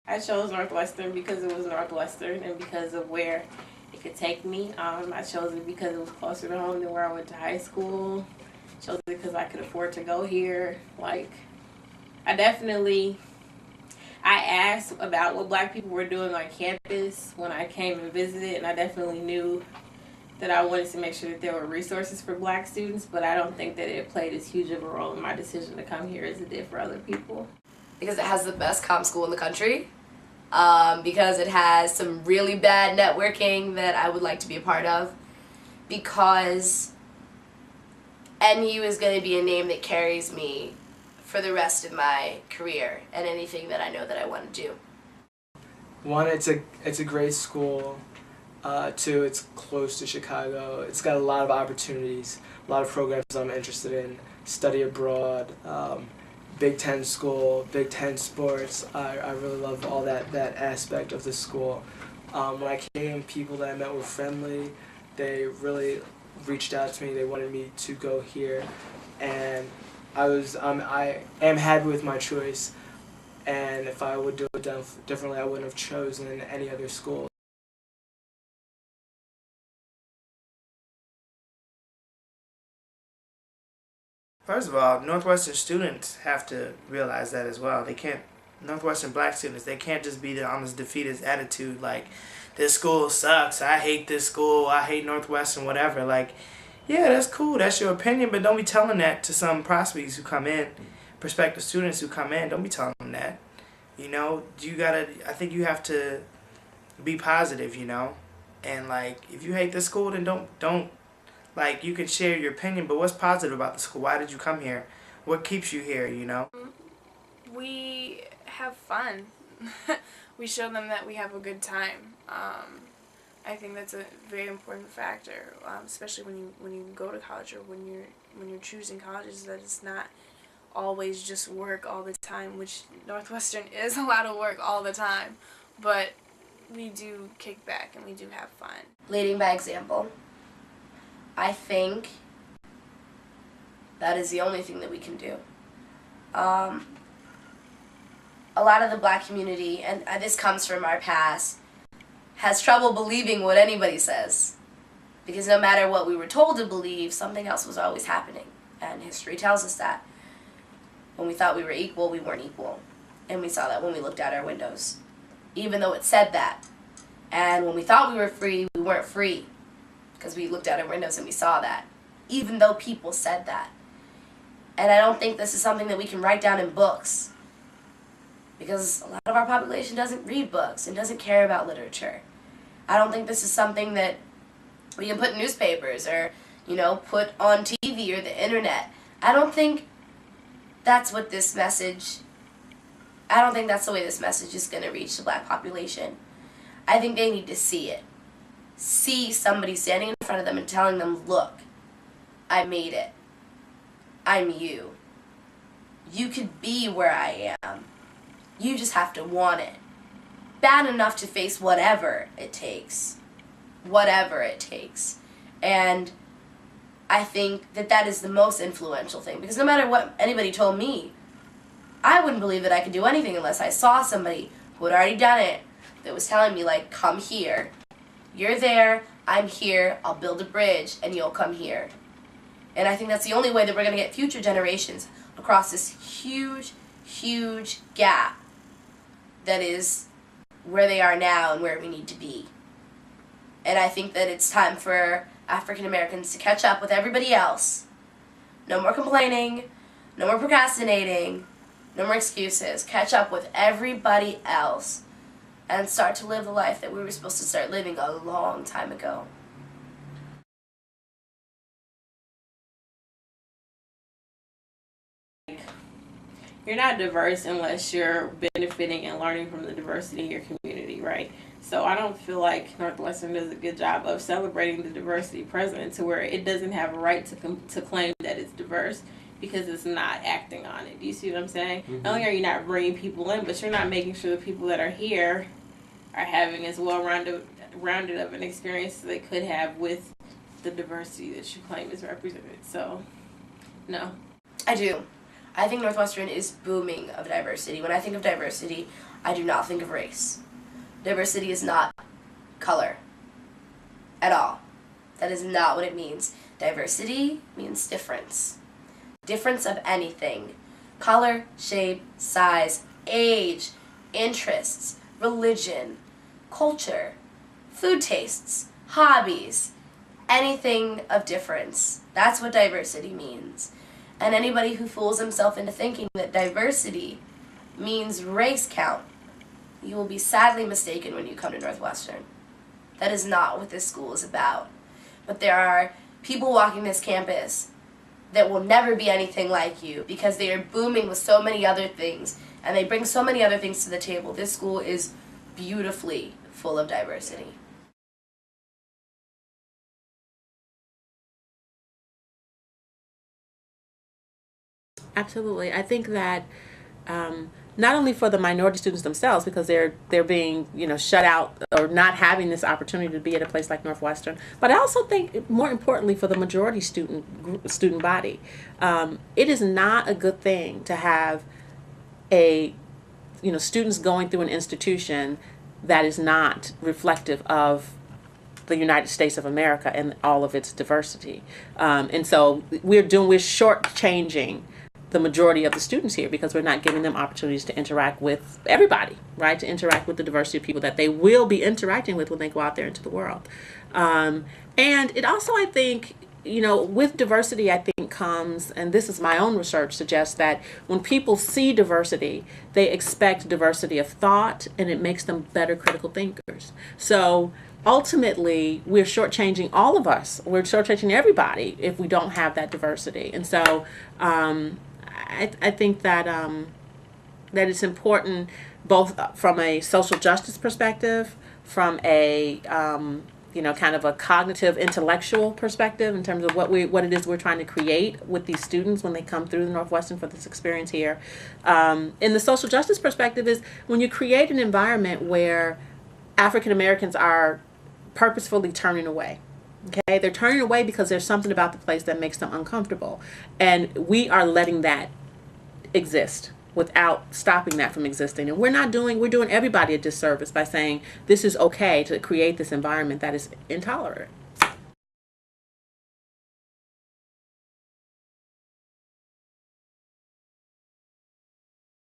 I chose Northwestern because it was Northwestern and because of where it could take me. I chose it because it was closer to home than where I went to high school. Chose it because I could afford to go here. Like, I asked about what black people were doing on campus when I came and visited, and I definitely knew that I wanted to make sure that there were resources for black students, but I don't think that it played as huge of a role in my decision to come here as it did for other people. Because it has the best comp school in the country, because it has some really bad networking that I would like to be a part of, because NU is going to be a name that carries me for the rest of my career and anything that I know that I want to do. One, it's a great school. Two, it's close to Chicago. It's got a lot of opportunities, a lot of programs I'm interested in. Study abroad, Big Ten school, Big Ten sports. I really love all that aspect of the school. When I came, people that I met were friendly. They really reached out to me. They wanted me to go here, and I am happy with my choice. And if I would do it differently, I wouldn't have chosen any other school. First of all, Northwestern students have to realize that as well. They can't, Northwestern black students, they can't just be on this defeatist attitude like, this school sucks, I hate this school, I hate Northwestern, whatever. Like, yeah, that's cool, that's your opinion, but don't be telling that to some prospects who come in, prospective students who come in, don't be telling them that. You know, I think you have to be positive, you know? And like, if you hate this school, then don't. Like, you can share your opinion, but what's positive about the school? Why did you come here? What keeps you here, you know? We have fun. We show them that we have a good time. I think that's a very important factor, especially when you go to college or when you're choosing colleges, that it's not always just work all the time, which Northwestern is a lot of work all the time, but we do kick back and we do have fun. Leading by example. I think that is the only thing that we can do. A lot of the black community, and this comes from our past, has trouble believing what anybody says. Because no matter what we were told to believe, something else was always happening. And history tells us that. When we thought we were equal, we weren't equal. And we saw that when we looked out our windows. Even though it said that. And when we thought we were free, we weren't free. Because we looked out our windows and we saw that, even though people said that. And I don't think this is something that we can write down in books, because a lot of our population doesn't read books and doesn't care about literature. I don't think this is something that we can put in newspapers or, you know, put on TV or the internet. I don't think that's what this message, I don't think that's the way this message is going to reach the black population. I think they need to see it. See somebody standing in front of them and telling them, look, I made it. I'm you. You could be where I am. You just have to want it. Bad enough to face whatever it takes. Whatever it takes. And I think that is the most influential thing. Because no matter what anybody told me, I wouldn't believe that I could do anything unless I saw somebody who had already done it that was telling me, like, come here. You're there, I'm here, I'll build a bridge, and you'll come here. And I think that's the only way that we're going to get future generations across this huge, huge gap that is where they are now and where we need to be. And I think that it's time for African Americans to catch up with everybody else. No more complaining, no more procrastinating, no more excuses. Catch up with everybody else. And start to live the life that we were supposed to start living a long time ago. You're not diverse unless you're benefiting and learning from the diversity in your community, right? So I don't feel like Northwestern does a good job of celebrating the diversity present to where it doesn't have a right to claim that it's diverse because it's not acting on it. Do you see what I'm saying? Mm-hmm. Not only are you not bringing people in, but you're not making sure the people that are here are having as well-rounded of an experience as they could have with the diversity that you claim is represented. So, no. I do. I think Northwestern is booming of diversity. When I think of diversity, I do not think of race. Diversity is not color at all. That is not what it means. Diversity means difference. Difference of anything. Color, shape, size, age, interests, religion, culture, food tastes, hobbies, anything of difference. That's what diversity means. And anybody who fools himself into thinking that diversity means race count, you will be sadly mistaken when you come to Northwestern. That is not what this school is about. But there are people walking this campus that will never be anything like you because they are booming with so many other things and they bring so many other things to the table. This school is beautifully full of diversity. Absolutely. I think that not only for the minority students themselves, because they're being shut out or not having this opportunity to be at a place like Northwestern, but I also think more importantly for the majority student body, it is not a good thing to have students going through an institution that is not reflective of the United States of America and all of its diversity, and so we're shortchanging the majority of the students here because we're not giving them opportunities to interact with everybody, right? To interact with the diversity of people that they will be interacting with when they go out there into the world. And it also, I think, with diversity, I think comes, and this is my own research suggests that when people see diversity, they expect diversity of thought, and it makes them better critical thinkers. So ultimately, we're shortchanging all of us. We're shortchanging everybody if we don't have that diversity. And so I think that that it's important both from a social justice perspective, from a kind of a cognitive intellectual perspective in terms of what it is we're trying to create with these students when they come through the Northwestern for this experience here. In the social justice perspective is when you create an environment where African Americans are purposefully turning away. Okay, they're turning away because there's something about the place that makes them uncomfortable, and we are letting that exist without stopping that from existing. And we're doing everybody a disservice by saying this is okay to create this environment that is intolerant.